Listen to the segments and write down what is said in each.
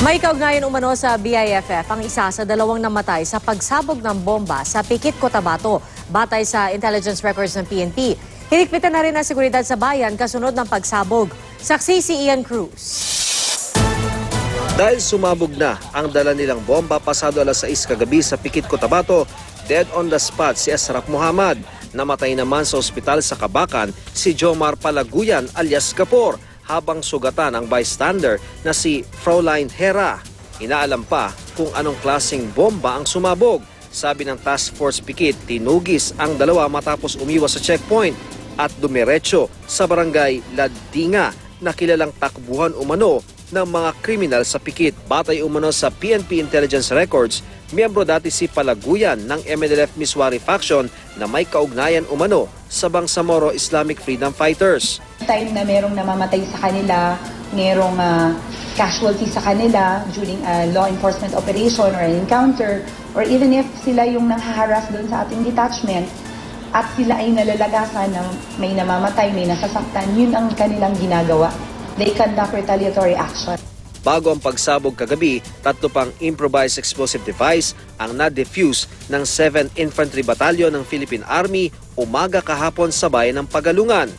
May kaugnayan umano sa BIFF ang isa sa dalawang namatay sa pagsabog ng bomba sa Pikit, Cotabato, batay sa intelligence records ng PNP. Hinigpitan na rin ang seguridad sa bayan kasunod ng pagsabog. Saksi si Ian Cruz. Dahil sumabog na ang dala nilang bomba pasado alas 6 kagabi sa Pikit, Cotabato, dead on the spot si Asraf Muhammad. Namatay naman sa ospital sa Kabakan si Jomar Palaguyan alias Kapor, habang sugatan ang bystander na si Fraulein Hera. Inaalam pa kung anong klaseng bomba ang sumabog. Sabi ng Task Force Pikit, tinugis ang dalawa matapos umiwas sa checkpoint at dumiretso sa barangay Ladinga na kilalang takbuhan umano ng mga kriminal sa Pikit. Batay umano sa PNP intelligence records, miyembro dati si Palaguyan ng MNLF Miswari faction na may kaugnayan umano sa Bangsamoro Islamic Freedom Fighters. Time na merong namamatay sa kanila, merong casualty sa kanila during a law enforcement operation or an encounter, or even if sila yung nanghaharas doon sa ating detachment at sila ay nalalagasan na may namamatay, may nasasaktan, yun ang kanilang ginagawa. They conduct retaliatory action. Bago ang pagsabog kagabi, 3 pang improvised explosive device ang na-defuse ng 7th Infantry Battalion ng Philippine Army umaga kahapon sa bayan ng Pagalungan.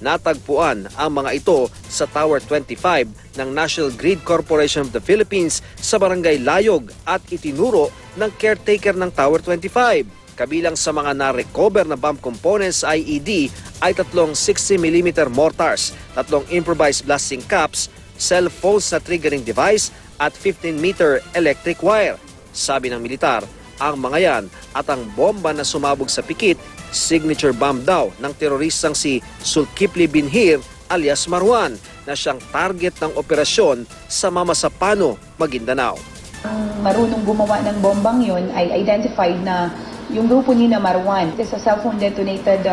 Natagpuan ang mga ito sa Tower 25 ng National Grid Corporation of the Philippines sa Barangay Layog at itinuro ng caretaker ng Tower 25. Kabilang sa mga na-recover na bomb components IED ay 3 60mm mortars, 3 improvised blasting caps, cell phones na triggering device at 15-meter electric wire. Sabi ng militar, ang mga yan at ang bomba na sumabog sa Pikit, signature bomb daw ng teroristang si Sulkipli Binhir alias Marwan na siyang target ng operasyon sa Mamasapano, Maguindanao. Ang marunong gumawa ng bombang yun ay identified na yung grupo ni na Marwan. It's a cellphone detonated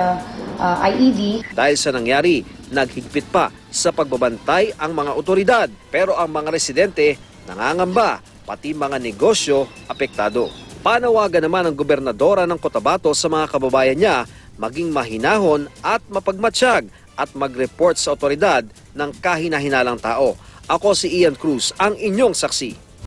IED. Dahil sa nangyari, naghigpit pa sa pagbabantay ang mga otoridad. Pero ang mga residente nangangamba, pati mga negosyo apektado. Panawagan naman ng gobernadora ng Cotabato sa mga kababayan niya maging mahinahon at mapagmatsyag at mag-report sa otoridad ng kahinahinalang tao. Ako si Ian Cruz, ang inyong saksi.